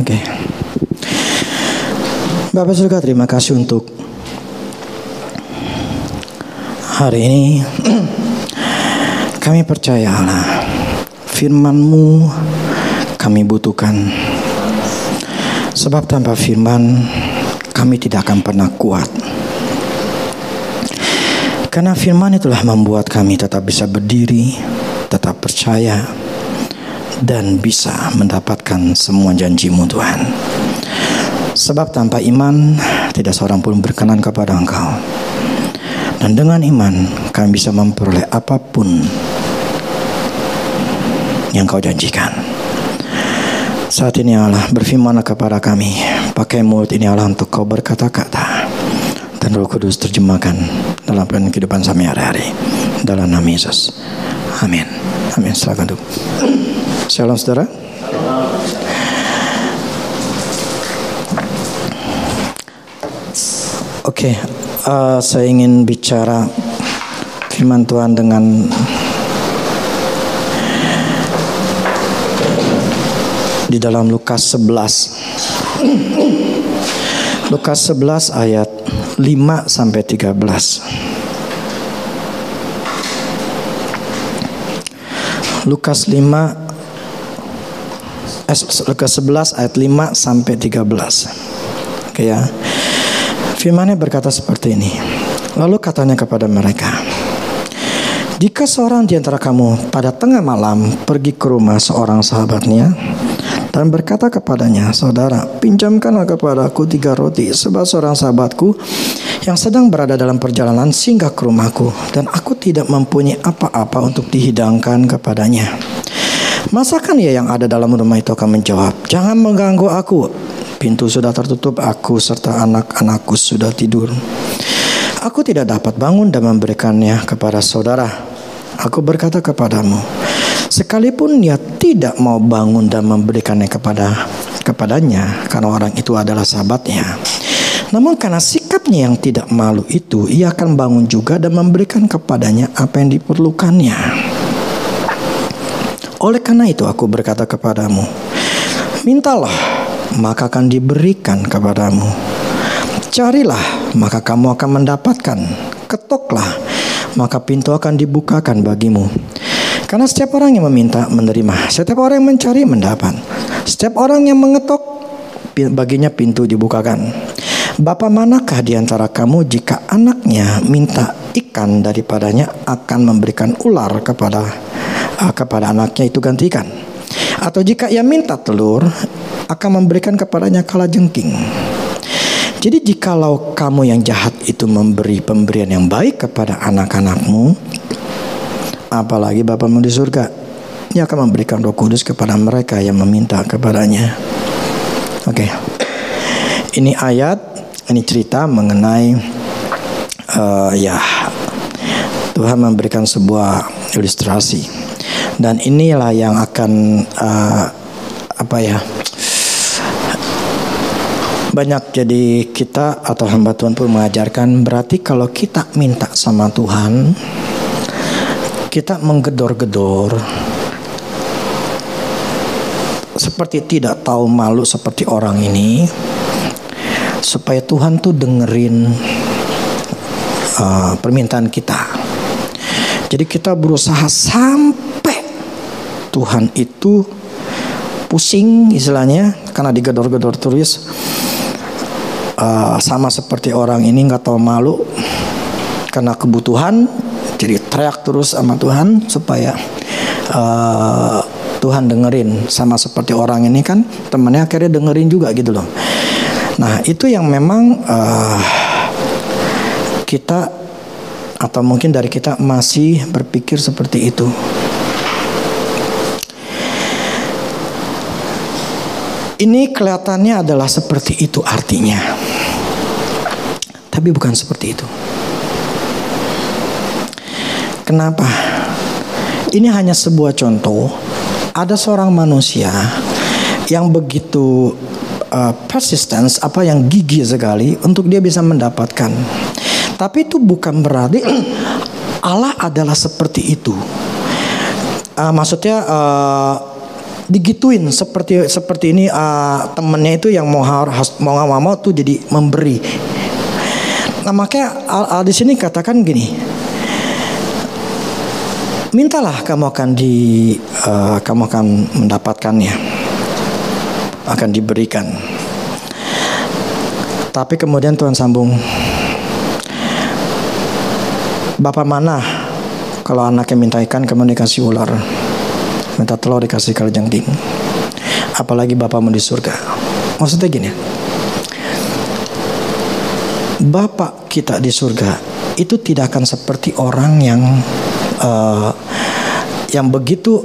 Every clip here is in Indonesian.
Oke. Bapak Surga, terima kasih untuk hari ini. Kami percaya Allah, firman-Mu kami butuhkan. Sebab tanpa firman kami tidak akan pernah kuat. Karena firman itulah membuat kami tetap bisa berdiri, tetap percaya, dan bisa mendapatkan semua janji-Mu Tuhan. Sebab tanpa iman tidak seorang pun berkenan kepada Engkau. Dan dengan iman kami bisa memperoleh apapun yang Kau janjikan. Saat ini Allah, berfirman kepada kami, pakai mulut ini Allah untuk Kau berkata-kata, dan Roh Kudus terjemahkan dalam kehidupan kami hari-hari. Dalam nama Yesus. Amin. Amin. Silakan duduk. Shalom saudara. Oke, saya ingin bicara firman Tuhan dengan di dalam Lukas 11. Lukas 11 ayat 5 sampai 13. Lukas 11 ayat 5 sampai 13. Oke ya. Firman-Nya berkata seperti ini. Lalu katanya kepada mereka, jika seorang di antara kamu pada tengah malam pergi ke rumah seorang sahabatnya dan berkata kepadanya, saudara, pinjamkanlah kepadaku 3 roti, sebab seorang sahabatku yang sedang berada dalam perjalanan singgah ke rumahku, dan aku tidak mempunyai apa-apa untuk dihidangkan kepadanya. Masakan ia yang ada dalam rumah itu akan menjawab, jangan mengganggu aku, pintu sudah tertutup, aku serta anak-anakku sudah tidur. Aku tidak dapat bangun dan memberikannya kepada saudara. Aku berkata kepadamu, sekalipun dia tidak mau bangun dan memberikannya kepadanya, karena orang itu adalah sahabatnya. Namun karena sikapnya yang tidak malu itu, ia akan bangun juga dan memberikan kepadanya apa yang diperlukannya. Oleh karena itu aku berkata kepadamu, mintalah, maka akan diberikan kepadamu. Carilah, maka kamu akan mendapatkan. Ketoklah, maka pintu akan dibukakan bagimu. Karena setiap orang yang meminta menerima, setiap orang yang mencari mendapat, setiap orang yang mengetok baginya pintu dibukakan. Bapa manakah di antara kamu jika anaknya minta ikan daripadanya akan memberikan ular kepada anaknya itu ganti ikan? Atau jika ia minta telur akan memberikan kepadanya kalajengking? Jadi jikalau kamu yang jahat itu memberi pemberian yang baik kepada anak-anakmu, apalagi Bapamu di surga, Ia akan memberikan Roh Kudus kepada mereka yang meminta kepadanya. Oke. Ini ayat, ini cerita mengenai Tuhan memberikan sebuah ilustrasi. Dan inilah yang akan banyak jadi kita atau hamba Tuhan pun mengajarkan, berarti kalau kita minta sama Tuhan, kita menggedor-gedor seperti tidak tahu malu seperti orang ini, supaya Tuhan tuh dengerin permintaan kita. Jadi kita berusaha sampai Tuhan itu pusing istilahnya, karena digedor-gedor terus. Sama seperti orang ini nggak tahu malu karena kebutuhan, jadi teriak terus sama Tuhan supaya Tuhan dengerin. Sama seperti orang ini kan, temannya akhirnya dengerin juga gitu loh. Nah itu yang memang kita atau mungkin dari kita masih berpikir seperti itu. Ini kelihatannya adalah seperti itu artinya, tapi bukan seperti itu. Kenapa? Ini hanya sebuah contoh. Ada seorang manusia yang begitu persistence, yang gigih sekali untuk dia bisa mendapatkan. Tapi itu bukan berarti Allah adalah seperti itu. Maksudnya digituin seperti ini, temennya itu yang mau nggak mau tuh jadi memberi. Nah makanya di sini katakan gini, mintalah kamu akan mendapatkannya, akan diberikan. Tapi kemudian Tuhan sambung, Bapak mana kalau anaknya minta ikan kemudian dikasih ular, minta telur dikasih kalajengking, apalagi Bapamu di surga. Maksudnya gini, Bapak kita di surga itu tidak akan seperti orang yang begitu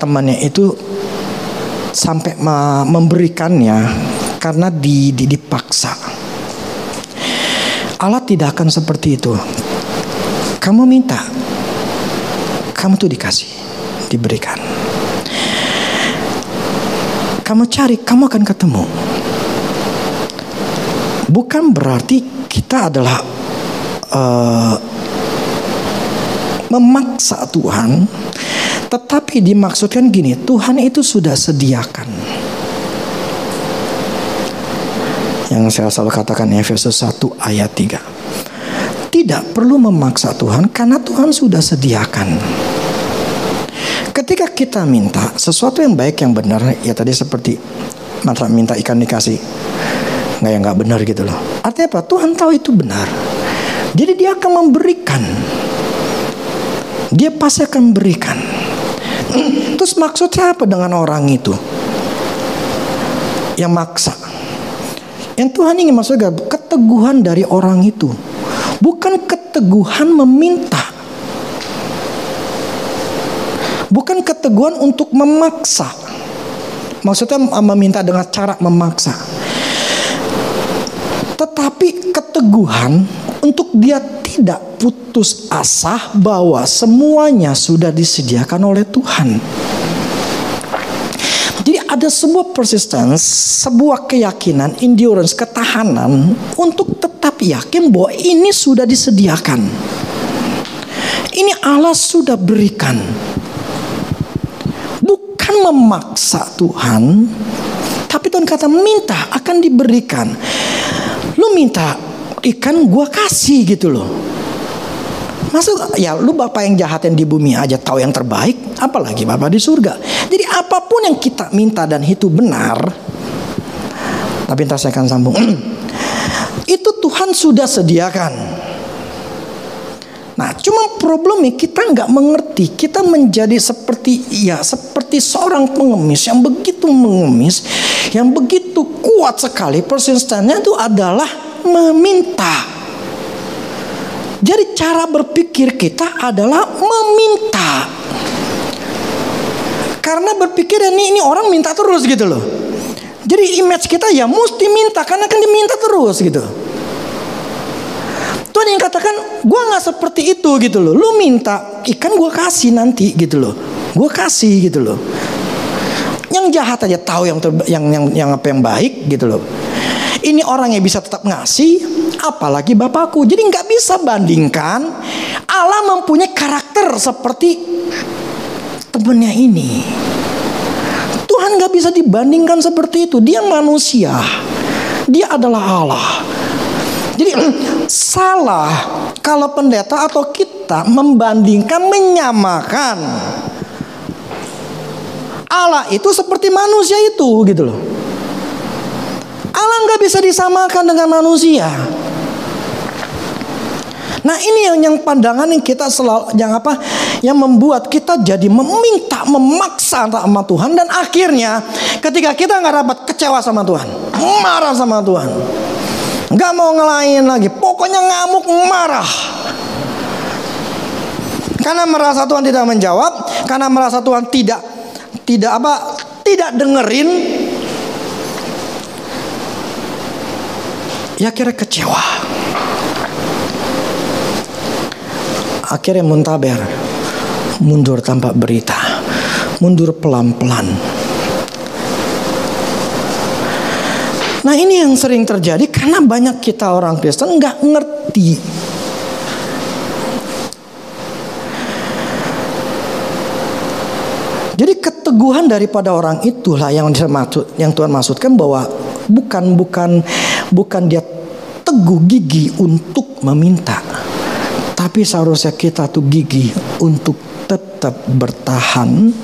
temannya itu sampai memberikannya karena dipaksa. Allah tidak akan seperti itu. Kamu minta, kamu tuh dikasih, diberikan. Kamu cari, kamu akan ketemu. Bukan berarti kita adalah memaksa Tuhan, tetapi dimaksudkan gini, Tuhan itu sudah sediakan. Yang saya selalu katakan Efesus 1 ayat 3. Tidak perlu memaksa Tuhan karena Tuhan sudah sediakan. Ketika kita minta sesuatu yang baik, yang benar, ya tadi seperti mantra minta ikan dikasih, nggak benar gitu loh. Artinya apa? Tuhan tahu itu benar. Jadi dia akan memberikan. Dia pasti akan memberikan. Terus maksudnya apa dengan orang itu yang maksa? Yang Tuhan ingin maksudnya keteguhan dari orang itu, bukan keteguhan meminta, bukan keteguhan untuk memaksa. Maksudnya meminta dengan cara memaksa, tetapi keteguhan untuk dia tidak putus asa bahwa semuanya sudah disediakan oleh Tuhan. Jadi ada sebuah persistence, sebuah keyakinan, endurance, ketahanan untuk tetap yakin bahwa ini sudah disediakan. Ini Allah sudah berikan. Bukan memaksa Tuhan, tapi Tuhan kata minta akan diberikan. Lu minta ikan, gua kasih gitu loh. Masuk ya, lu Bapak yang jahat yang di bumi aja tahu yang terbaik, apalagi Bapak di surga. Jadi apapun yang kita minta dan itu benar, tapi ntar saya akan sambung, itu Tuhan sudah sediakan. Nah cuma problemnya kita nggak mengerti. Kita menjadi seperti seorang pengemis yang begitu mengemis, yang begitu kuat sekali. Persistennya itu adalah meminta. Jadi cara berpikir kita adalah meminta. Karena berpikir ini orang minta terus gitu loh. Jadi image kita ya mesti minta, karena kan diminta terus gitu. Tuhan yang katakan, gue nggak seperti itu gitu loh. Lu minta ikan, gue kasih nanti gitu loh. Gue kasih gitu loh. Yang jahat aja tahu yang apa yang baik gitu loh. Ini orang yang bisa tetap ngasih, apalagi Bapakku. Jadi nggak bisa bandingkan. Allah mempunyai karakter seperti temennya ini. Tuhan nggak bisa dibandingkan seperti itu. Dia manusia, dia adalah Allah. Jadi salah kalau pendeta atau kita membandingkan, menyamakan Allah itu seperti manusia itu gitu loh. Allah nggak bisa disamakan dengan manusia. Nah ini yang pandangan yang kita selalu yang membuat kita jadi meminta, memaksa sama Tuhan, dan akhirnya ketika kita nggak dapat, kecewa sama Tuhan, marah sama Tuhan, nggak mau ngelain lagi, pokoknya ngamuk, marah, karena merasa Tuhan tidak menjawab, karena merasa Tuhan tidak dengerin. Ya akhirnya kecewa. Akhirnya muntaber, mundur tanpa berita, mundur pelan-pelan. Nah ini yang sering terjadi karena banyak kita orang Kristen nggak ngerti. Jadi keteguhan daripada orang itulah yang Tuhan maksudkan, bahwa bukan dia teguh gigih untuk meminta, tapi seharusnya kita tuh gigih untuk tetap bertahan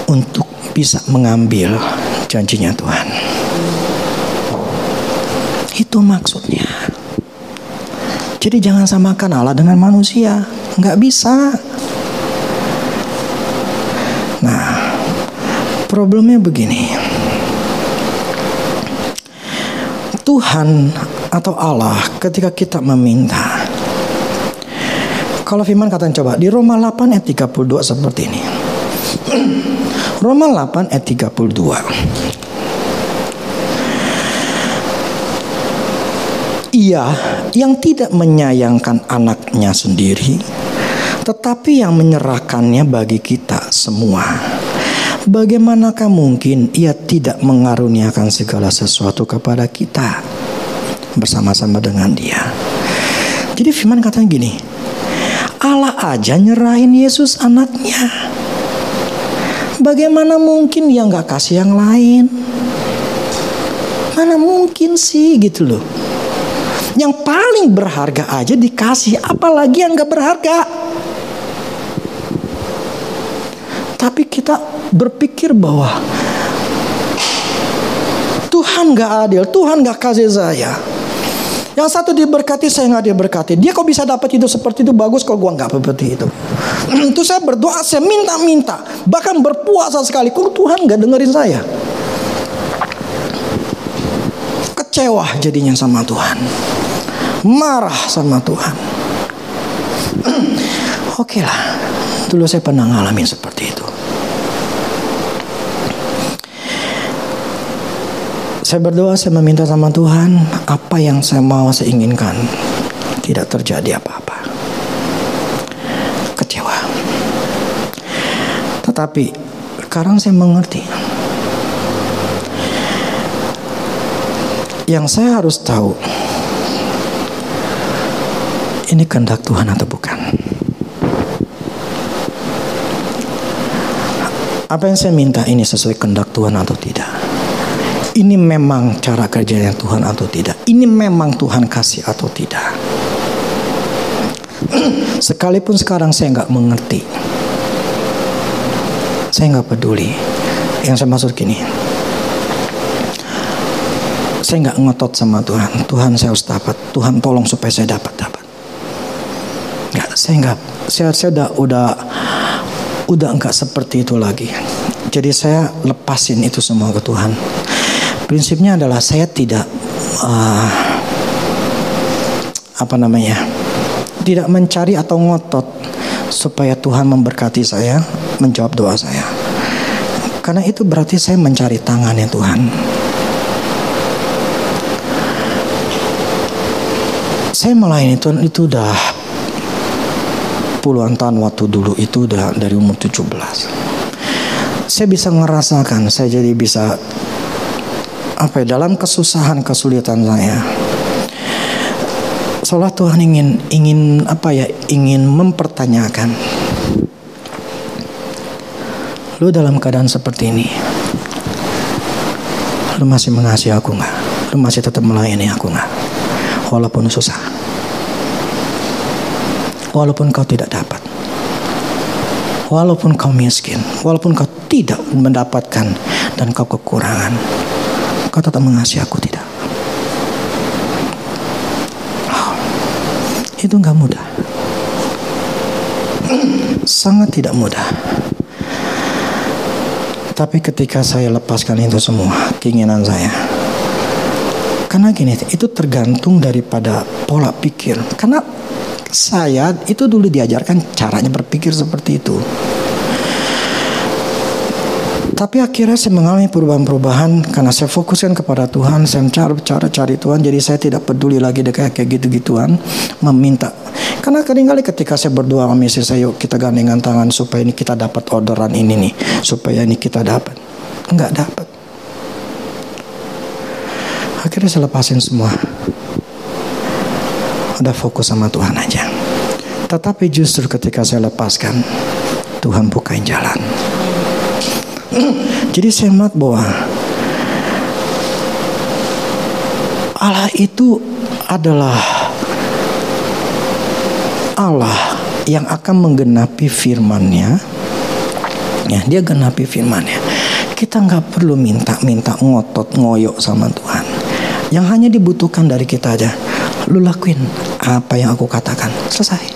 untuk bisa mengambil janjinya Tuhan. Itu maksudnya. Jadi jangan samakan Allah dengan manusia, nggak bisa. Nah, problemnya begini. Tuhan atau Allah ketika kita meminta, kalau firman katanya, coba di Roma 8 ayat 32 seperti ini. Roma 8 ayat 32. Ia yang tidak menyayangkan anaknya sendiri, tetapi yang menyerahkannya bagi kita semua, bagaimanakah mungkin ia tidak mengaruniakan segala sesuatu kepada kita bersama-sama dengan dia? Jadi firman katanya gini, Allah aja nyerahin Yesus anaknya, bagaimana mungkin dia gak kasih yang lain? Mana mungkin sih gitu loh. Yang paling berharga aja dikasih, apalagi yang gak berharga. Tapi kita berpikir bahwa Tuhan gak adil, Tuhan gak kasih saya. Yang satu diberkati, saya gak diberkati. Dia kok bisa dapat itu seperti itu, bagus kalau gua gak seperti itu. Itu saya berdoa, saya minta-minta, bahkan berpuasa sekali, kok Tuhan gak dengerin saya. Kecewa jadinya sama Tuhan, marah sama Tuhan. Oke lah, dulu saya pernah ngalamin seperti itu. Saya berdoa, saya meminta sama Tuhan, apa yang saya mau, saya inginkan, tidak terjadi apa-apa. Kecewa. Tetapi sekarang saya mengerti, yang saya harus tahu, ini kehendak Tuhan atau bukan. Apa yang saya minta ini sesuai kehendak Tuhan atau tidak. Ini memang cara kerjanya Tuhan atau tidak. Ini memang Tuhan kasih atau tidak. Sekalipun sekarang saya gak mengerti, saya gak peduli. Yang saya maksud gini, saya gak ngotot sama Tuhan. Tuhan saya harus dapat, Tuhan tolong supaya saya dapat. Nggak, saya udah enggak seperti itu lagi. Jadi saya lepasin itu semua ke Tuhan. Prinsipnya adalah saya tidak tidak mencari atau ngotot supaya Tuhan memberkati saya, menjawab doa saya. Karena itu berarti saya mencari tangannya Tuhan. Saya melayani Tuhan itu udah puluhan tahun, waktu dulu itu udah dari umur 17. Saya bisa ngerasakan, saya jadi bisa dalam kesusahan, kesulitan saya, seolah Tuhan ingin mempertanyakan, lu dalam keadaan seperti ini, lu masih mengasihi aku nggak? Lu masih tetap melayani aku nggak? Walaupun susah, walaupun kau tidak dapat, walaupun kau miskin, walaupun kau tidak mendapatkan dan kau kekurangan, kau tetap mengasihi aku tidak? Itu gak mudah, sangat tidak mudah. Tapi ketika saya lepaskan itu semua, keinginan saya, karena gini, itu tergantung daripada pola pikir. Karena saya itu dulu diajarkan caranya berpikir seperti itu. Tapi akhirnya saya mengalami perubahan-perubahan karena saya fokuskan kepada Tuhan. Saya cari Tuhan. Jadi saya tidak peduli lagi kayak gitu-gituan, meminta. Karena seringkali ketika saya berdoa sama istri saya, yuk kita gandengan tangan supaya ini kita dapat orderan ini nih, supaya ini kita dapat. Enggak dapat. Akhirnya saya lepasin semua. Udah fokus sama Tuhan aja. Tetapi justru ketika saya lepaskan, Tuhan bukain jalan. Jadi saya melihat bahwa Allah itu adalah Allah yang akan menggenapi firman-Nya. Ya, dia genapi firman-Nya. Kita nggak perlu minta ngotot ngoyok sama Tuhan. Yang hanya dibutuhkan dari kita aja, lu lakuin apa yang aku katakan, selesai.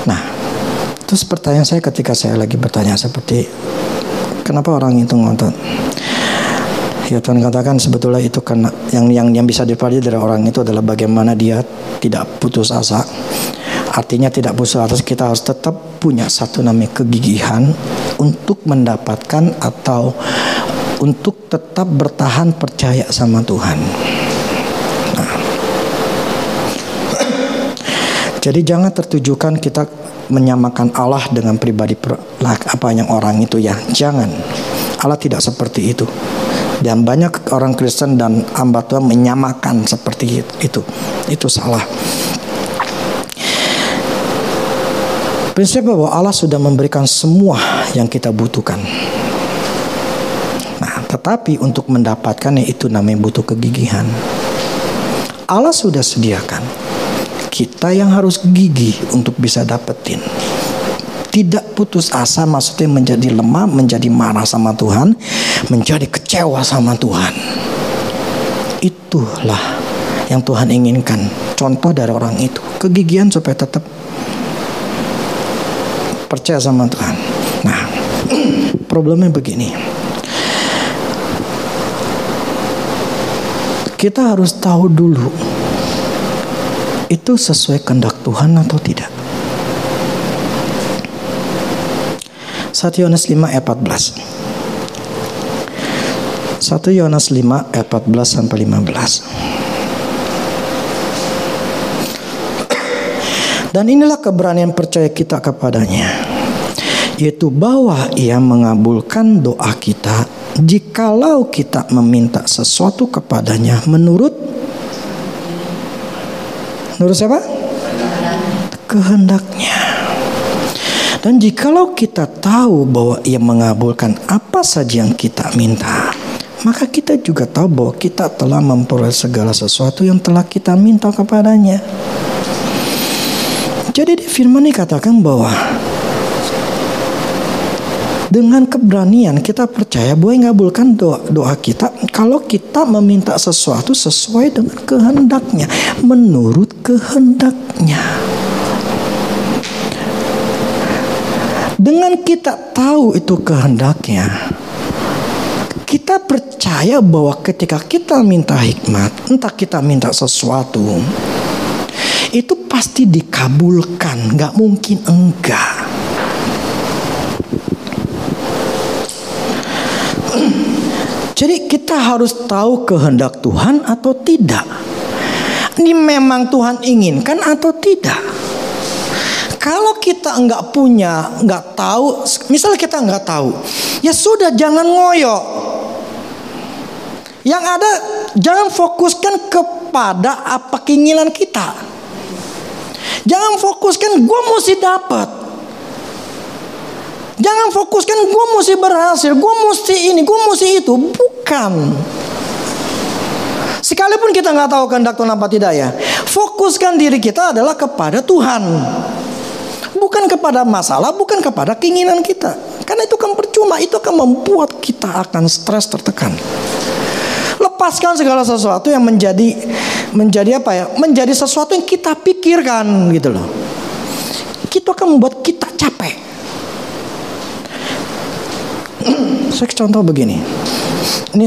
Nah, terus pertanyaan saya ketika saya lagi bertanya seperti, kenapa orang itu ngotot? Ya Tuhan katakan sebetulnya itu karena yang bisa dipelajari dari orang itu adalah bagaimana dia tidak putus asa. Artinya tidak putus asa, kita harus tetap punya satu namanya kegigihan untuk mendapatkan atau untuk tetap bertahan percaya sama Tuhan. Nah. Jadi jangan tertujukan kita menyamakan Allah dengan pribadi apa yang orang itu ya. Jangan. Allah tidak seperti itu. Dan banyak orang Kristen dan hamba Tuhan menyamakan seperti itu. Itu salah. Prinsip bahwa Allah sudah memberikan semua yang kita butuhkan. Nah, tetapi untuk mendapatkannya itu namanya butuh kegigihan. Allah sudah sediakan. Kita yang harus gigih untuk bisa dapetin. Tidak putus asa maksudnya menjadi lemah, menjadi marah sama Tuhan, menjadi kecewa sama Tuhan. Itulah yang Tuhan inginkan. Contoh dari orang itu, kegigihan supaya tetap percaya sama Tuhan. Nah, problemnya begini. Kita harus tahu dulu itu sesuai kehendak Tuhan atau tidak. 1 Yohanes 5 ayat 14. 1 Yohanes 5 ayat 14 sampai 15. Dan inilah keberanian percaya kita kepadanya, yaitu bahwa Ia mengabulkan doa kita jikalau kita meminta sesuatu kepadanya menurut siapa? Kehendaknya. Dan jikalau kita tahu bahwa Ia mengabulkan apa saja yang kita minta, maka kita juga tahu bahwa kita telah memperoleh segala sesuatu yang telah kita minta kepadanya. Jadi di firman ini katakan bahwa dengan keberanian kita percaya bahwa Ia mengabulkan doa kita kalau kita meminta sesuatu sesuai dengan kehendaknya, menurut kehendaknya. Dengan kita tahu itu kehendaknya, kita percaya bahwa ketika kita minta hikmat, entah kita minta sesuatu, itu pasti dikabulkan, gak mungkin enggak. Jadi kita harus tahu kehendak Tuhan atau tidak. Ini memang Tuhan inginkan atau tidak. Kalau kita nggak punya, nggak tahu, misalnya kita nggak tahu, ya sudah jangan ngoyo. Yang ada jangan fokuskan kepada apa keinginan kita. Jangan fokuskan gue mesti dapat. Jangan fokuskan gue mesti berhasil, gue mesti ini, gue mesti itu. Bukan. Sekalipun kita nggak tahu kehendak Tuhan apa tidak ya, fokuskan diri kita adalah kepada Tuhan. Bukan kepada masalah, bukan kepada keinginan kita. Karena itu kan percuma, itu akan membuat kita akan stres, tertekan. Lepaskan segala sesuatu yang menjadi apa ya? Menjadi sesuatu yang kita pikirkan gitu loh. Itu akan membuat kita capek. Saya contoh begini. Ini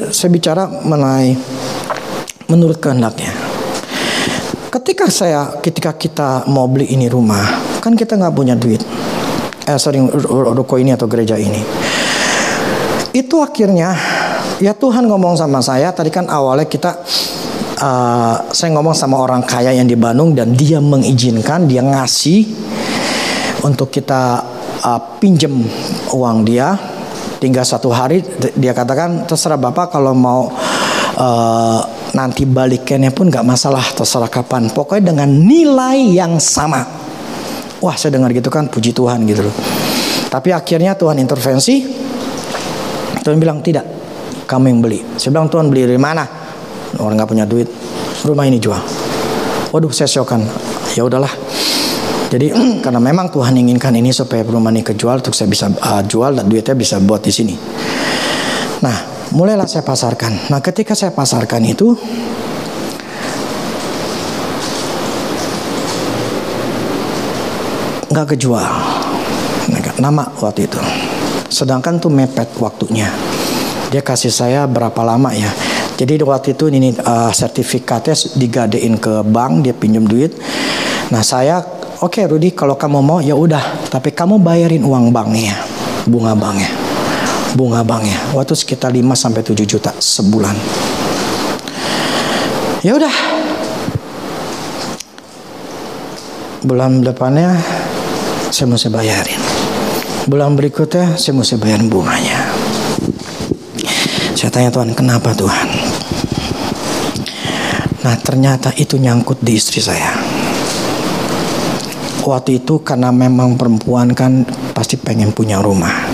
saya bicara mengenai menurut kehendaknya. Ketika kita mau beli ini rumah, kan kita nggak punya duit. Ruko ini atau gereja ini. Itu akhirnya, ya Tuhan ngomong sama saya. Tadi kan awalnya saya ngomong sama orang kaya yang di Bandung dan dia mengizinkan, dia ngasih untuk kita pinjem uang dia. Tinggal 1 hari dia katakan terserah Bapak kalau mau nanti balikannya pun gak masalah, terserah kapan, pokoknya dengan nilai yang sama. Wah, saya dengar gitu kan, puji Tuhan gitu loh. Tapi akhirnya Tuhan intervensi. Tuhan bilang, tidak, kamu yang beli. Saya bilang, Tuhan beli dari mana? Orang gak punya duit. Rumah ini jual. Waduh, saya syokan. Ya udahlah. Jadi karena memang Tuhan inginkan ini supaya rumah ini kejual, untuk saya bisa jual dan duitnya bisa buat di sini. Nah, mulailah saya pasarkan. Nah, ketika saya pasarkan itu, nggak kejual. Nama waktu itu. Sedangkan tuh mepet waktunya. Dia kasih saya berapa lama ya. Jadi waktu itu ini sertifikatnya digadein ke bank, dia pinjam duit. Nah, saya oke, Rudy, kalau kamu mau ya udah, tapi kamu bayarin uang banknya, bunga banknya. Waktu sekitar 5 sampai 7 juta sebulan. Ya udah. Bulan depannya saya mesti bayarin. Bulan berikutnya saya mesti bayarin bunganya. Saya tanya Tuhan, kenapa Tuhan? Nah, ternyata itu nyangkut di istri saya. Waktu itu karena memang perempuan kan pasti pengen punya rumah.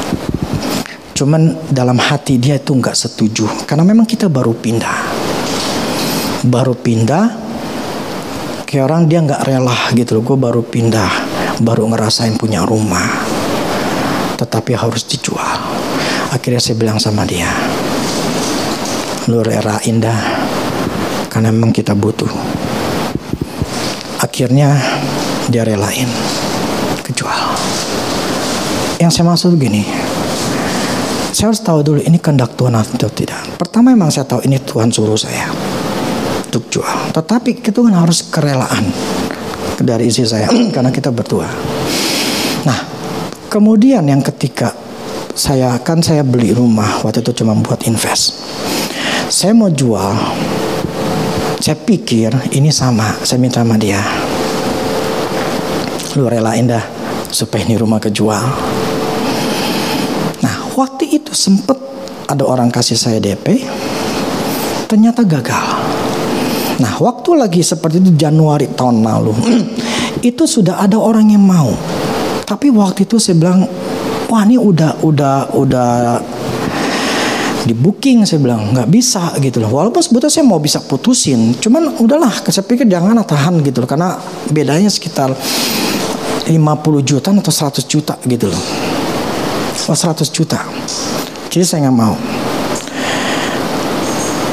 Cuman dalam hati dia itu nggak setuju. Karena memang kita baru pindah. Kayak orang dia nggak rela gitu loh. Gue baru pindah, baru ngerasain punya rumah. Tetapi harus dijual. Akhirnya saya bilang sama dia, lu relain dah. Karena memang kita butuh. Akhirnya dia relain kejual. Yang saya maksud gini, saya harus tahu dulu ini kehendak Tuhan atau tidak. Pertama memang saya tahu ini Tuhan suruh saya untuk jual, tetapi itu kan harus kerelaan dari istri saya karena kita berdua. Nah, kemudian yang ketika saya beli rumah waktu itu cuma buat invest. Saya mau jual, saya pikir ini sama, saya minta sama dia, lu relain dah supaya ini rumah kejual. Nah, waktu itu sempet ada orang kasih saya DP, ternyata gagal. Nah, waktu lagi seperti itu Januari tahun lalu, itu sudah ada orang yang mau. Tapi waktu itu saya bilang, wah ini udah di booking, saya bilang nggak bisa gitu loh. Walaupun sebetulnya saya mau bisa putusin, cuman udahlah, saya pikir jangan tahan gitu loh, karena bedanya sekitar 50 juta atau 100 juta gitu loh. Oh, 100 juta. Jadi saya nggak mau.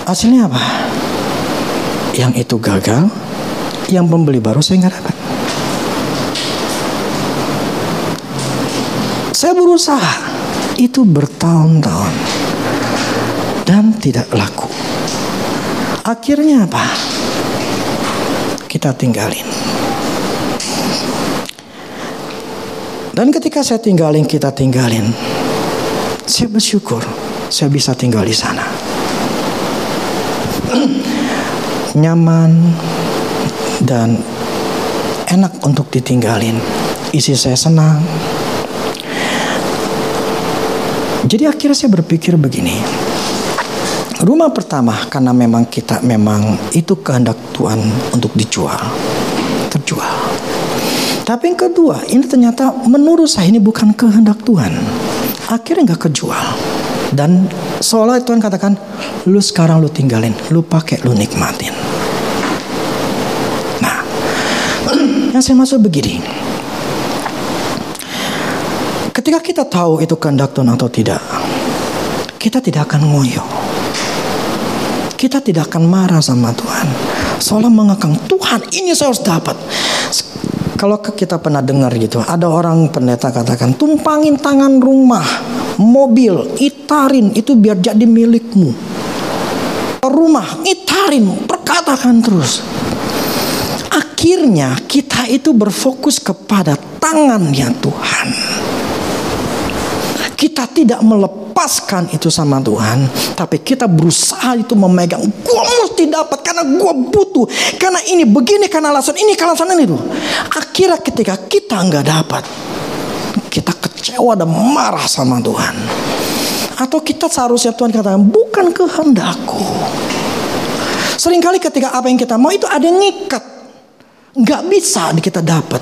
Hasilnya apa? Yang itu gagal, yang pembeli baru saya nggak dapat. Saya berusaha itu bertahun-tahun dan tidak laku. Akhirnya apa? Kita tinggalin. Dan ketika saya kita tinggalin, saya bersyukur saya bisa tinggal di sana. Nyaman dan enak untuk ditinggalin. Istri saya senang. Jadi akhirnya saya berpikir begini. Rumah pertama karena memang itu kehendak Tuhan untuk dijual, terjual. Tapi yang kedua, ini ternyata menurut saya ini bukan kehendak Tuhan. Akhirnya nggak kejual. Dan seolah Tuhan katakan, lu sekarang lu tinggalin, lu pakai, lu nikmatin. Nah, yang saya maksud begini. Ketika kita tahu itu kehendak Tuhan atau tidak, kita tidak akan ngoyo. Kita tidak akan marah sama Tuhan. Seolah mengekang, Tuhan ini saya harus dapat. Kalau kita pernah dengar gitu, ada orang pendeta katakan, tumpangin tangan rumah, mobil, itarin itu biar jadi milikmu. Rumah, itarin, perkatakan terus. Akhirnya kita itu berfokus kepada tangannya Tuhan. Kita tidak melepaskan itu sama Tuhan, tapi kita berusaha itu memegang. Gua mesti dapat karena gua butuh, karena ini begini, karena alasan ini, karena alasan itu. Akhirnya ketika kita nggak dapat, kita kecewa dan marah sama Tuhan. Atau kita seharusnya Tuhan katakan, bukan kehendakku. Seringkali ketika apa yang kita mau itu ada yang ngikat, nggak bisa kita dapat.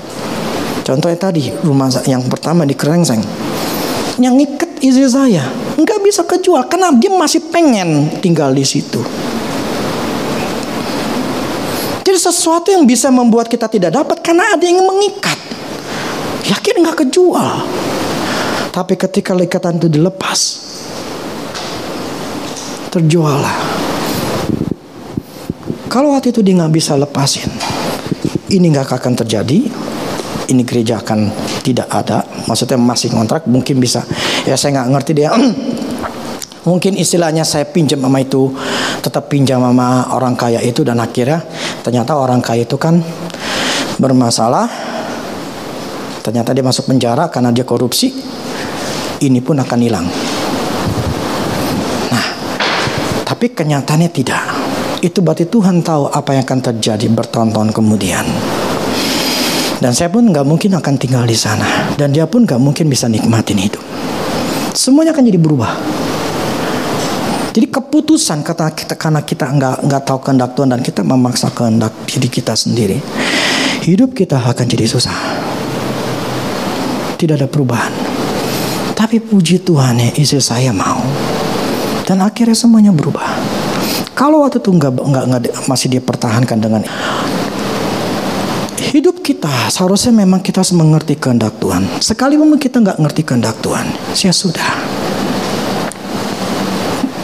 Contohnya tadi rumah yang pertama di Krengseng, yang ngikat istri saya nggak bisa kejual karena dia masih pengen tinggal di situ. Jadi sesuatu yang bisa membuat kita tidak dapat karena ada yang mengikat, yakin nggak kejual. Tapi ketika ikatan itu dilepas, terjual lah. Kalau waktu itu dia nggak bisa lepasin, ini nggak akan terjadi. Ini gereja akan tidak ada. Maksudnya masih kontrak, mungkin bisa. Ya saya nggak ngerti dia. Mungkin istilahnya saya pinjam sama itu, tetap pinjam sama orang kaya itu, dan akhirnya ternyata orang kaya itu kan bermasalah. Ternyata dia masuk penjara karena dia korupsi. Ini pun akan hilang. Nah, tapi kenyataannya tidak. Itu berarti Tuhan tahu apa yang akan terjadi bertahun-tahun kemudian. Dan saya pun gak mungkin akan tinggal di sana. Dan dia pun gak mungkin bisa nikmatin hidup. Semuanya akan jadi berubah. Jadi keputusan karena kita nggak tahu kehendak Tuhan dan kita memaksa kehendak diri kita sendiri, hidup kita akan jadi susah. Tidak ada perubahan. Tapi puji Tuhan ya, istri saya mau. Dan akhirnya semuanya berubah. Kalau waktu itu nggak masih dia pertahankan dengan hidup kita, seharusnya memang kita harus mengerti kehendak Tuhan. Sekalipun kita nggak ngerti kehendak Tuhan, ya sudah.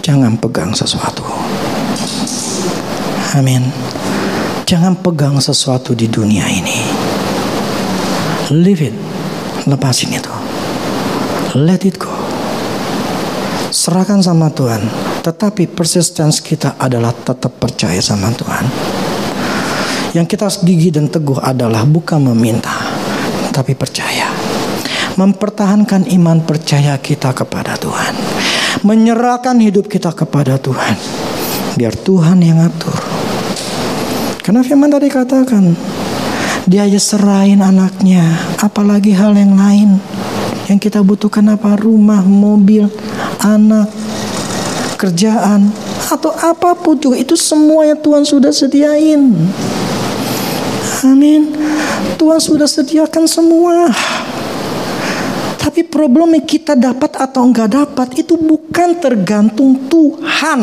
Jangan pegang sesuatu. Amin. Jangan pegang sesuatu di dunia ini. Leave it. Lepasin itu. Let it go. Serahkan sama Tuhan. Tetapi persistence kita adalah tetap percaya sama Tuhan. Yang kita harus gigih dan teguh adalah bukan meminta, tapi percaya. Mempertahankan iman percaya kita kepada Tuhan. Menyerahkan hidup kita kepada Tuhan. Biar Tuhan yang atur. Karena firman tadi katakan, dia aja serahin anaknya. Apalagi hal yang lain. Yang kita butuhkan apa? Rumah, mobil, anak, kerjaan, atau apapun juga. Itu semuanya Tuhan sudah sediain. Amin. Tuhan sudah sediakan semua. Tapi problemnya kita dapat atau enggak dapat itu bukan tergantung Tuhan.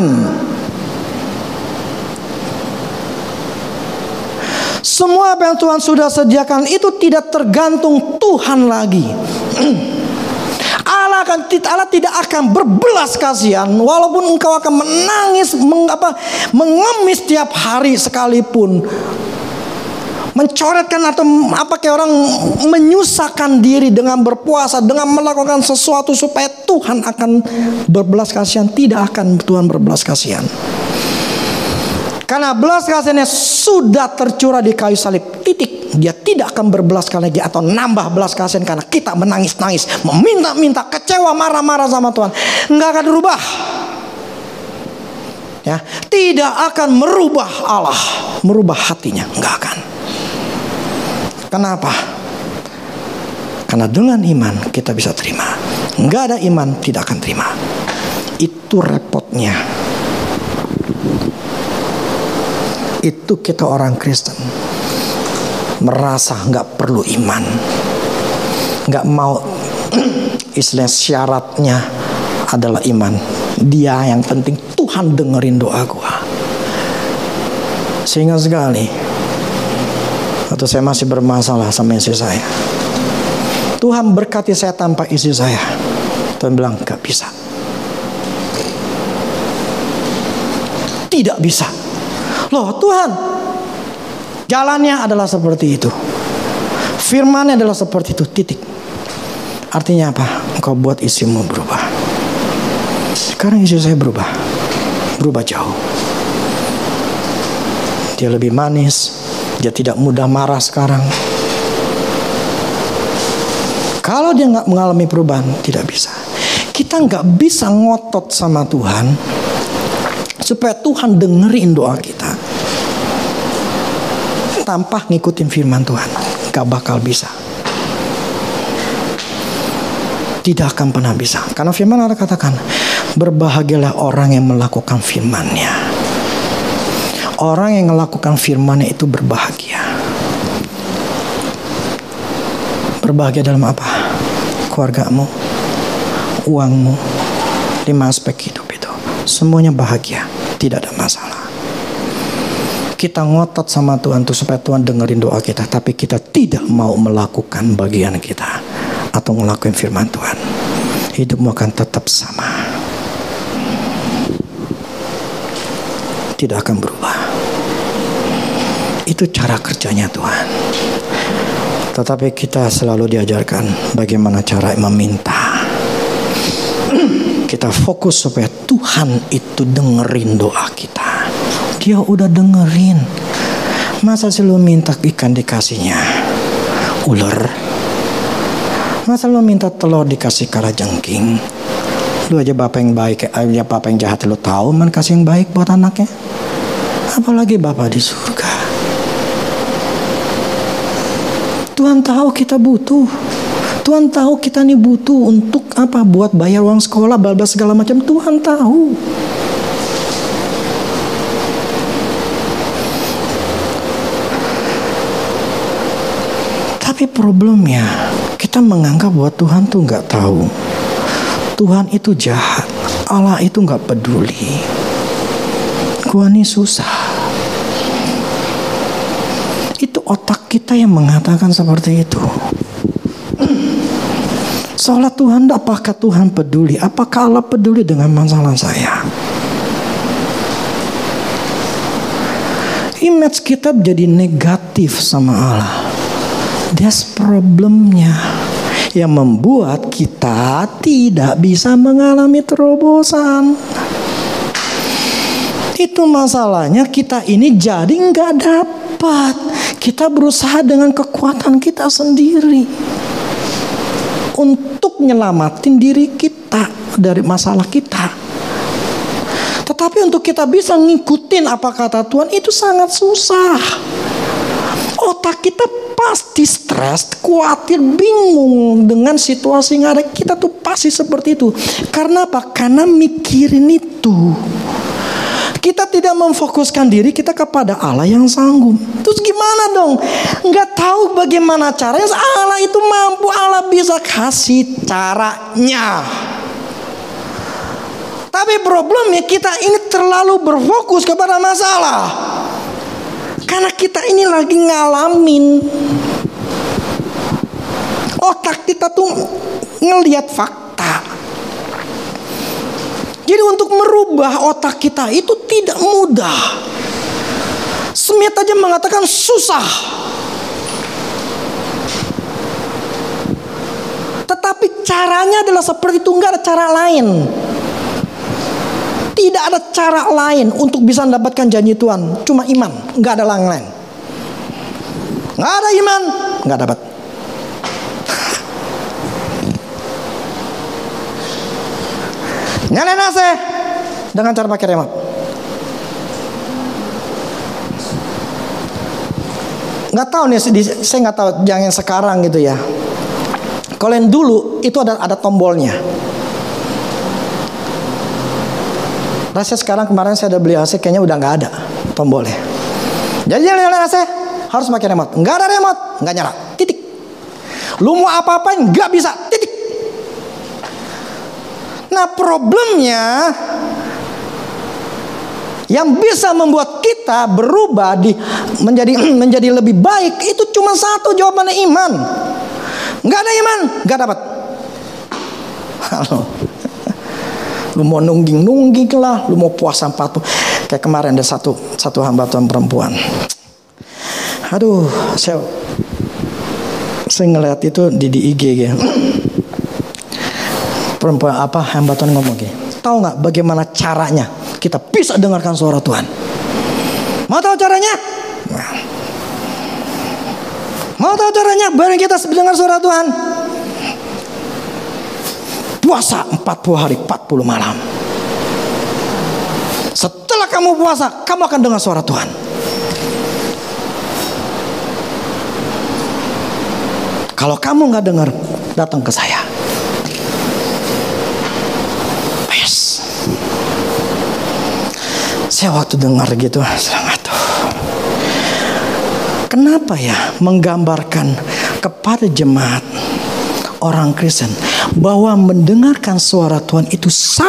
Semua apa yang Tuhan sudah sediakan itu tidak tergantung Tuhan lagi. Allah tidak akan berbelas kasihan walaupun engkau akan menangis, mengemis tiap hari sekalipun. Mencoretkan atau kayak orang menyusahkan diri dengan berpuasa, dengan melakukan sesuatu supaya Tuhan akan berbelas kasihan. Tidak akan Tuhan berbelas kasihan. Karena belas kasihannya sudah tercurah di kayu salib. Titik. Dia tidak akan berbelas kasihan lagi atau nambah belas kasihan karena kita menangis-nangis, meminta-minta, kecewa, marah-marah sama Tuhan. Enggak akan berubah. Ya, tidak akan merubah Allah, merubah hatinya, enggak akan. Kenapa? Karena dengan iman kita bisa terima. Enggak ada iman tidak akan terima. Itu repotnya. Itu kita orang Kristen merasa enggak perlu iman, enggak mau. Istilah syaratnya adalah iman. Dia yang penting Tuhan dengerin doa gua. Sehingga sekali waktu saya masih bermasalah sama istri saya, Tuhan berkati saya tanpa istri saya. Tuhan bilang gak bisa. Tidak bisa. Loh Tuhan, jalannya adalah seperti itu, firman-Nya adalah seperti itu, titik. Artinya apa? Engkau buat istrimu berubah. Sekarang istri saya berubah jauh. Dia lebih manis. Dia tidak mudah marah sekarang. Kalau dia nggak mengalami perubahan, tidak bisa. Kita nggak bisa ngotot sama Tuhan supaya Tuhan dengerin doa kita tanpa ngikutin firman Tuhan. Nggak bakal bisa. Tidak akan pernah bisa. Karena firman Allah katakan, berbahagialah orang yang melakukan firman-Nya. Orang yang melakukan firman-Nya itu berbahagia. Berbahagia dalam apa? Keluargamu, uangmu, 5 aspek hidup itu. Semuanya bahagia, tidak ada masalah. Kita ngotot sama Tuhan tuh supaya Tuhan dengerin doa kita, tapi kita tidak mau melakukan bagian kita atau ngelakuin firman Tuhan. Hidupmu akan tetap sama, tidak akan berubah. Itu cara kerjanya Tuhan. Tetapi kita selalu diajarkan bagaimana cara meminta. Kita fokus supaya Tuhan itu dengerin doa kita. Dia udah dengerin. Masa sih lu minta ikan dikasihnya ular? Masa lu minta telur dikasih kalajengking? Lu aja bapak yang baik, aja bapak yang jahat lu tahu man kasih yang baik buat anaknya. Apalagi bapak di surga. Tuhan tahu kita butuh. Tuhan tahu kita nih butuh untuk apa? Buat bayar uang sekolah, bla bla segala macam. Tuhan tahu. Tapi problemnya kita menganggap bahwa Tuhan tuh nggak tahu. Tuhan itu jahat. Allah itu nggak peduli. Gua nih susah. Itu otak kita yang mengatakan seperti itu. Seolah Tuhan, apakah Tuhan peduli? Apakah Allah peduli dengan masalah saya? Image kita jadi negatif sama Allah. That's problemnya yang membuat kita tidak bisa mengalami terobosan. Itu masalahnya, kita ini jadi nggak dapat. Kita berusaha dengan kekuatan kita sendiri untuk nyelamatin diri kita dari masalah kita. Tetapi untuk kita bisa ngikutin apa kata Tuhan itu sangat susah. Otak kita pasti stres, khawatir, bingung dengan situasi yang ada. Kita tuh pasti seperti itu. Karena apa? Karena mikirin itu. Kita tidak memfokuskan diri kita kepada Allah yang sanggup. Terus gimana dong? Nggak tahu bagaimana caranya. Allah itu mampu, Allah bisa kasih caranya. Tapi problemnya kita ini terlalu berfokus kepada masalah. Karena kita ini lagi ngalamin. Otak kita tuh ngelihat fakta. Jadi untuk merubah otak kita itu tidak mudah. Smith aja mengatakan susah. Tetapi caranya adalah seperti itu, nggak ada cara lain. Tidak ada cara lain untuk bisa mendapatkan janji Tuhan. Cuma iman, nggak ada lain. Nggak ada iman, nggak dapat. Nyalain AC dengan cara pakai remote. Nggak tahu nih, saya nggak tahu yang sekarang gitu ya. Kalau yang dulu itu ada tombolnya. Rasanya sekarang, kemarin saya ada beli AC, kayaknya udah nggak ada tombolnya. Jadi nyalain AC harus pakai remote. Nggak ada remote, nggak nyala. Titik. Lu mau apa-apain nggak bisa. Titik. Nah problemnya, yang bisa membuat kita berubah menjadi lebih baik itu cuma satu jawabannya, iman. Nggak ada iman, nggak dapat. Halo. Lu mau nungging lah, lu mau puasa 40. Kayak kemarin ada satu hamba Tuhan perempuan. Aduh, saya ngeliat itu di IG gitu. Perempuan hamba Tuhan ngomong gini, tahu nggak bagaimana caranya kita bisa dengarkan suara Tuhan? Mau tahu caranya? Mau tahu caranya bareng kita dengar suara Tuhan? Puasa 40 hari 40 malam. Setelah kamu puasa, kamu akan dengar suara Tuhan. Kalau kamu nggak dengar, datang ke saya. Saya waktu dengar gitu, saya nggak tahu. Kenapa ya menggambarkan kepada jemaat orang Kristen bahwa mendengarkan suara Tuhan itu sangat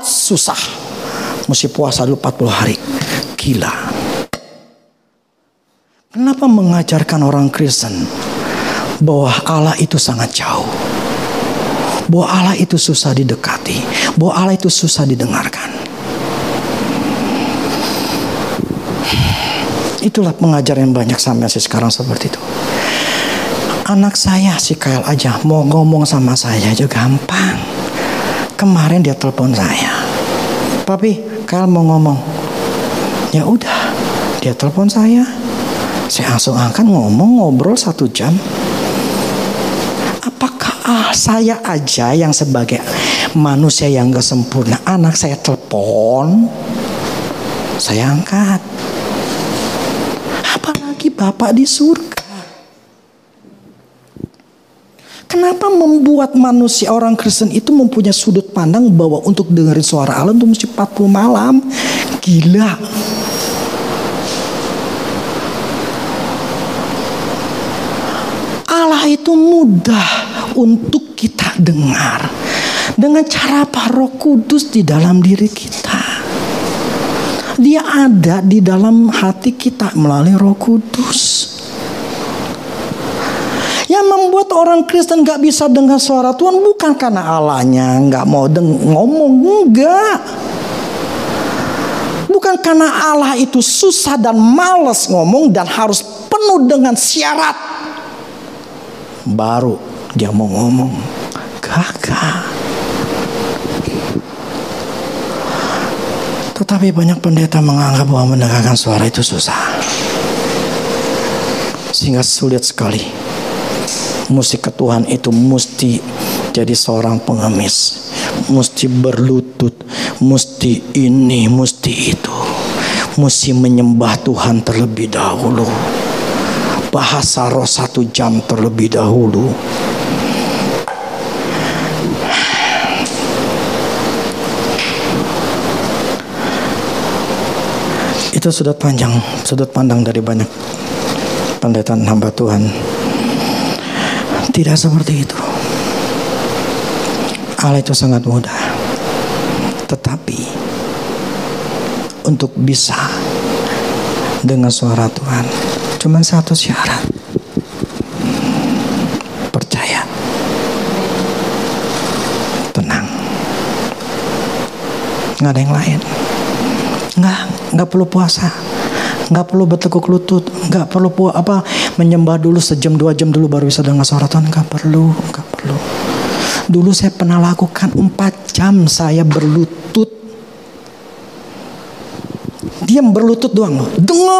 susah. Mesti puasa dulu 40 hari. Gila. Kenapa mengajarkan orang Kristen bahwa Allah itu sangat jauh, bahwa Allah itu susah didekati, bahwa Allah itu susah didengarkan? Itulah pengajaran yang banyak sampai sekarang seperti itu. Anak saya si Kyle aja mau ngomong sama saya aja gampang. Kemarin dia telepon saya, "Papi, Kyle mau ngomong." Ya udah, dia telepon saya langsung angkat, ngobrol 1 jam. Apakah saya aja yang sebagai manusia yang gak sempurna, anak saya telepon, saya angkat? Apalagi Bapak di surga. Kenapa membuat manusia orang Kristen itu mempunyai sudut pandang bahwa untuk dengerin suara Allah itu mesti 40 malam? Gila. Allah itu mudah untuk kita dengar dengan cara apa? Roh Kudus di dalam diri kita. Dia ada di dalam hati kita melalui Roh Kudus. Yang membuat orang Kristen gak bisa dengar suara Tuhan bukan karena Allahnya gak mau ngomong, enggak. Bukan karena Allah itu susah dan malas ngomong dan harus penuh dengan syarat baru dia mau ngomong. Gagah. Tetapi banyak pendeta menganggap bahwa mendengarkan suara itu susah, sehingga sulit sekali. Musik ke Tuhan itu mesti jadi seorang pengemis, mesti berlutut, mesti ini, mesti itu, mesti menyembah Tuhan terlebih dahulu, bahasa roh 1 jam terlebih dahulu. Itu sudut pandang dari banyak pendeta hamba Tuhan. Tidak seperti itu. Allah itu sangat mudah. Tetapi untuk bisa dengar suara Tuhan cuma satu syarat. Percaya. Tenang. Nggak ada yang lain. Nggak perlu puasa. Nggak perlu bertekuk lutut, nggak perlu menyembah dulu 1-2 jam dulu baru bisa dengar suara Tuhan. Nggak perlu. Dulu saya pernah lakukan 4 jam saya berlutut, diam berlutut doang loh.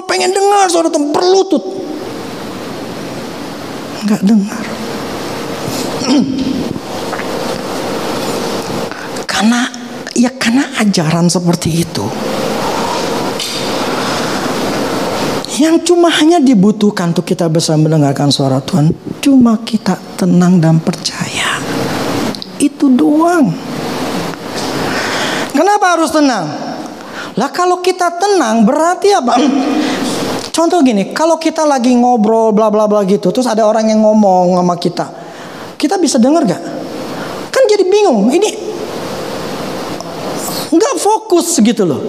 Pengen dengar suara Tuhan, berlutut, nggak dengar. Karena ajaran seperti itu. Yang cuma hanya dibutuhkan untuk kita bisa mendengarkan suara Tuhan, cuma kita tenang dan percaya. Itu doang. Kenapa harus tenang? Lah kalau kita tenang berarti apa? Contoh gini, kalau kita lagi ngobrol bla bla bla gitu, terus ada orang yang ngomong sama kita bisa dengar gak? Kan jadi bingung. Ini nggak fokus gitu loh.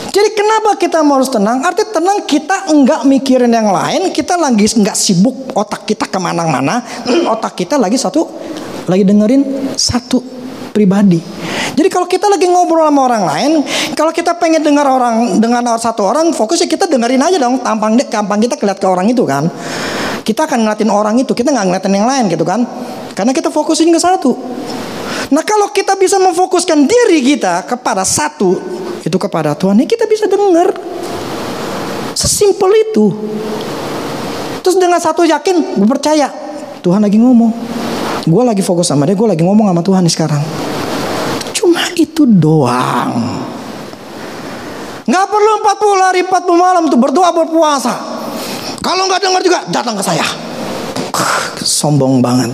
Jadi kenapa kita harus tenang? Arti tenang kita enggak mikirin yang lain, kita lagi enggak sibuk, otak kita kemana-mana, otak kita lagi dengerin satu pribadi. Jadi kalau kita lagi ngobrol sama orang lain, kalau kita pengen dengar satu orang, fokusnya kita dengerin aja dong, tampang kita kelihatan ke orang itu kan. Kita akan ngeliatin orang itu, kita nggak ngeliatin yang lain gitu kan, karena kita fokusin ke satu. Nah kalau kita bisa memfokuskan diri kita kepada satu, itu kepada Tuhan, kita bisa dengar. Sesimpel itu. Terus dengan satu yakin, gue percaya Tuhan lagi ngomong. Gue lagi fokus sama dia, gue lagi ngomong sama Tuhan nih sekarang. Cuma itu doang. Gak perlu 40 hari 40 malam tuh berdoa berpuasa. Kalau gak dengar juga datang ke saya. Sombong banget.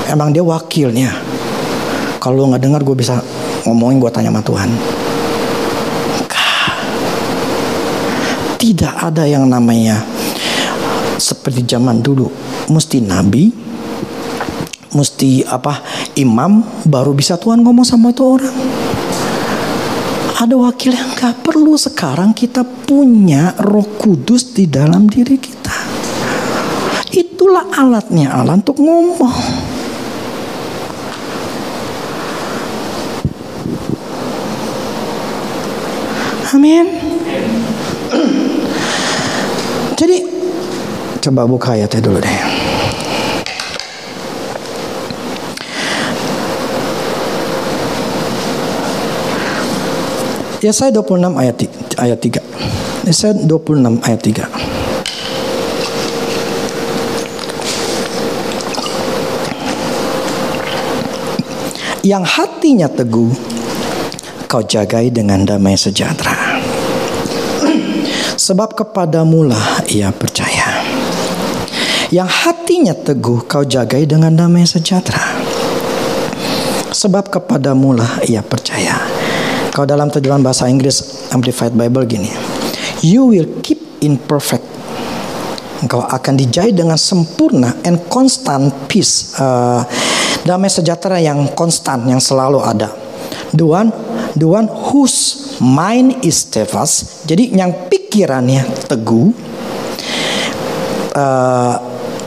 Emang dia wakilnya. Kalau gak dengar gue bisa ngomongin, gue tanya sama Tuhan. Tidak ada yang namanya seperti zaman dulu, mesti nabi, mesti imam, baru bisa Tuhan ngomong sama itu orang. Ada wakil yang gak perlu. Sekarang kita punya Roh Kudus di dalam diri kita. Itulah alatnya Allah untuk ngomong. Amin. Jadi coba buka ayatnya dulu deh. Yesaya 26 ayat 3. Yesaya 26 ayat 3. Yang hatinya teguh kau jagai dengan damai sejahtera, sebab kepadamulah ia percaya. Yang hatinya teguh kau jagai dengan damai sejahtera, sebab kepadamulah ia percaya. Kalau dalam terjemahan bahasa Inggris Amplified Bible gini, you will keep in perfect. Engkau akan dijahit dengan sempurna and constant peace. Damai sejahtera yang konstan, yang selalu ada. The one whose mind is steadfast. Jadi yang pikirannya teguh.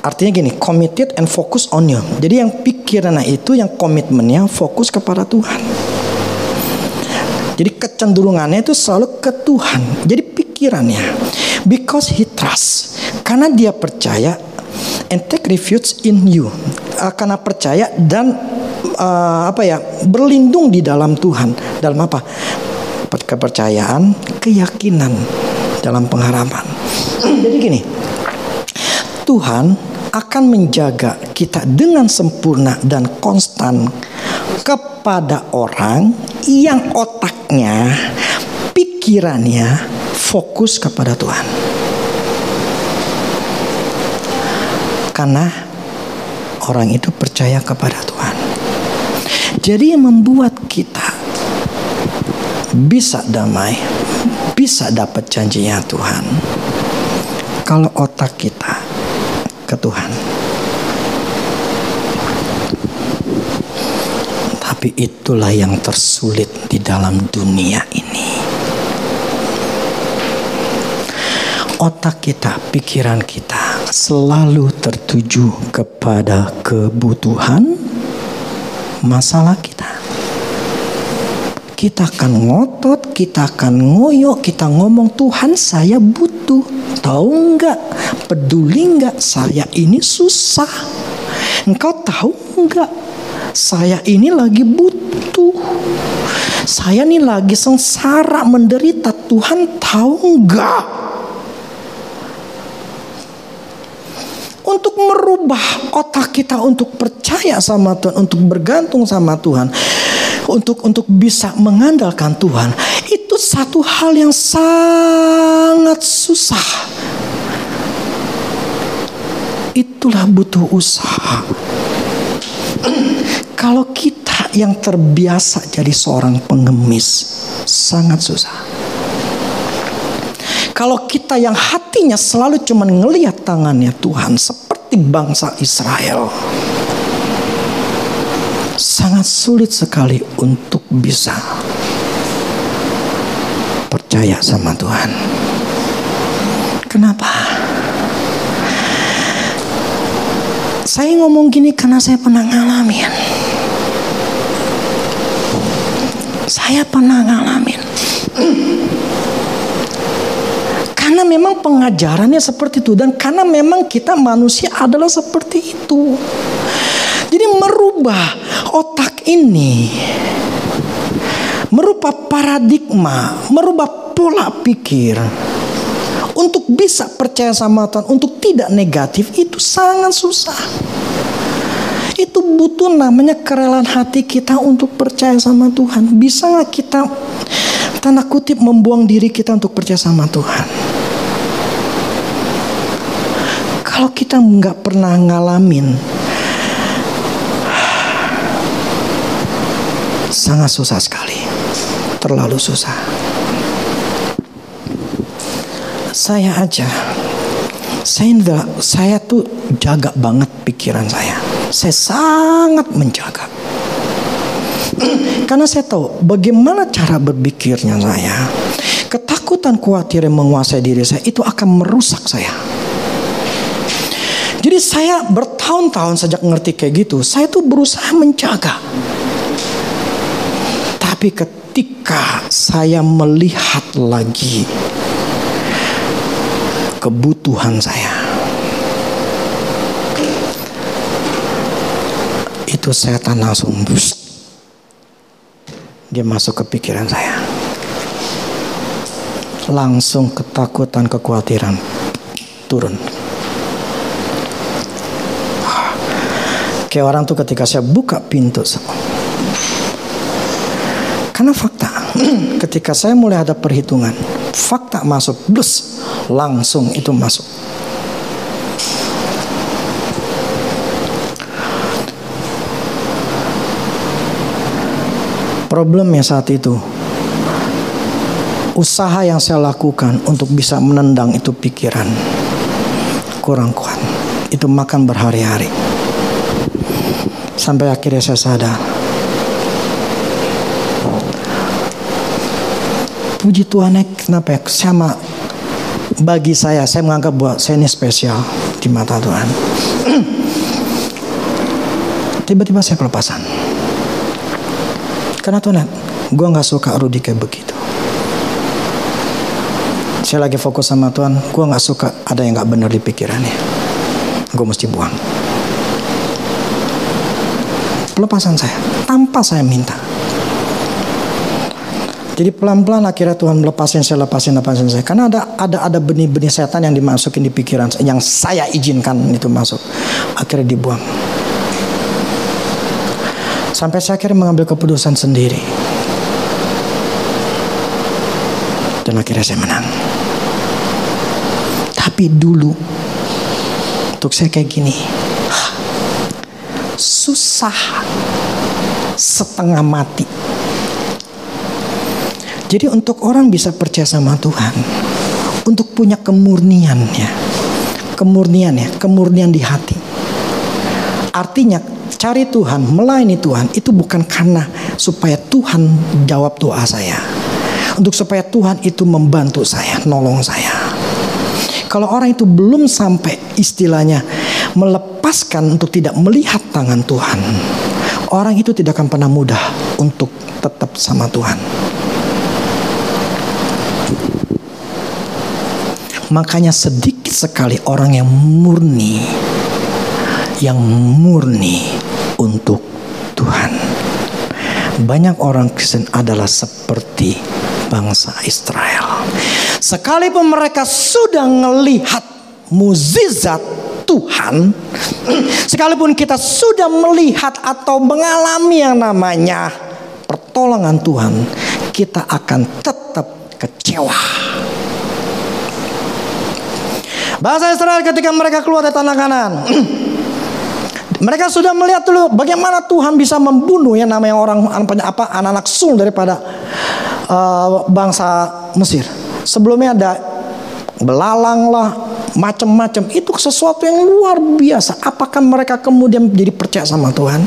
Artinya gini, committed and focus on you. Jadi yang pikirannya itu, yang komitmennya fokus kepada Tuhan. Jadi kecenderungannya itu selalu ke Tuhan. Jadi pikirannya, because he trust, karena dia percaya, and take refuge in you, karena percaya dan berlindung di dalam Tuhan. Dalam apa? Kepercayaan, keyakinan, dalam pengharapan. Jadi gini, Tuhan akan menjaga kita dengan sempurna dan konstan kepada orang yang otaknya, pikirannya fokus kepada Tuhan. Karena orang itu percaya kepada Tuhan. Jadi yang membuat kita bisa damai, bisa dapat janjinya Tuhan, kalau otak kita ke Tuhan. Tapi itulah yang tersulit di dalam dunia ini. Otak kita, pikiran kita selalu tertuju kepada kebutuhan masalah kita. Kita akan ngotot, kita akan ngoyo, kita ngomong, Tuhan saya butuh. Tahu enggak? Peduli enggak? Saya ini susah. Engkau tahu enggak? Saya ini lagi butuh. Saya ini lagi sengsara, menderita. Tuhan tahu enggak? Untuk merubah otak kita untuk percaya sama Tuhan, untuk bergantung sama Tuhan, untuk bisa mengandalkan Tuhan, itu satu hal yang sangat susah. Itulah butuh usaha. Kalau kita yang terbiasa jadi seorang pengemis, sangat susah. Kalau kita yang hatinya selalu cuma ngelihat tangannya Tuhan, seperti bangsa Israel, sangat sulit sekali untuk bisa percaya sama Tuhan. Kenapa? Saya ngomong gini karena saya pernah ngalamin. Saya pernah ngalamin. Karena memang pengajarannya seperti itu, dan karena memang kita manusia adalah seperti itu. Jadi merubah otak ini, merubah paradigma, merubah pola pikir untuk bisa percaya sama Tuhan, untuk tidak negatif, itu sangat susah. Itu butuh namanya kerelaan hati kita untuk percaya sama Tuhan. Bisa gak kita, tanda kutip, membuang diri kita untuk percaya sama Tuhan? Kalau kita gak pernah ngalamin, sangat susah sekali. Terlalu susah. Saya tuh jaga banget pikiran saya. Saya sangat menjaga. Karena saya tahu bagaimana cara berpikirnya saya. Ketakutan, khawatir yang menguasai diri saya itu akan merusak saya. Jadi saya bertahun-tahun sejak ngerti kayak gitu, saya tuh berusaha menjaga. Tapi ketika saya melihat lagi kebutuhan saya, itu setan langsung dia masuk ke pikiran saya. Langsung ketakutan, kekhawatiran turun. Kayak orang tuh ketika saya buka pintu. Karena fakta, ketika saya mulai ada perhitungan, fakta masuk, langsung itu masuk. Problemnya saat itu, usaha yang saya lakukan untuk bisa menendang itu pikiran kurang kuat. Itu makan berhari-hari. Sampai akhirnya saya sadar, puji Tuhan, kenapa ya? Sama bagi saya menganggap bahwa saya ini spesial di mata Tuhan. Tiba-tiba saya kelepasan. Karena Tuhan, gue gak suka Rudy kayak begitu. Saya lagi fokus sama Tuhan, gue gak suka ada yang gak benar di pikirannya. Gue mesti buang. Pelepasan saya, tanpa saya minta. Jadi pelan-pelan akhirnya Tuhan lepasin saya. Karena ada benih-benih setan yang dimasukin di pikiran saya, yang saya izinkan itu masuk. Akhirnya dibuang. Sampai saya akhirnya mengambil keputusan sendiri. Dan akhirnya saya menang. Tapi dulu, untuk saya kayak gini, susah setengah mati. Jadi untuk orang bisa percaya sama Tuhan, untuk punya kemurnian di hati. Artinya cari Tuhan, melayani Tuhan itu bukan karena supaya Tuhan jawab doa saya, untuk supaya Tuhan itu membantu saya, nolong saya. Kalau orang itu belum sampai istilahnya melepaskan untuk tidak melihat tangan Tuhan, orang itu tidak akan pernah mudah untuk tetap sama Tuhan. Makanya sedikit sekali orang yang murni untuk Tuhan. Banyak orang Kristen adalah seperti bangsa Israel. Sekalipun mereka sudah melihat mukjizat Tuhan, sekalipun kita sudah melihat atau mengalami yang namanya pertolongan Tuhan, kita akan tetap kecewa. Bangsa Israel ketika mereka keluar dari tanah Kanaan, mereka sudah melihat dulu bagaimana Tuhan bisa membunuh yang namanya anak-anak sulung daripada bangsa Mesir. Sebelumnya ada belalang lah, macam-macam. Itu sesuatu yang luar biasa. Apakah mereka kemudian jadi percaya sama Tuhan?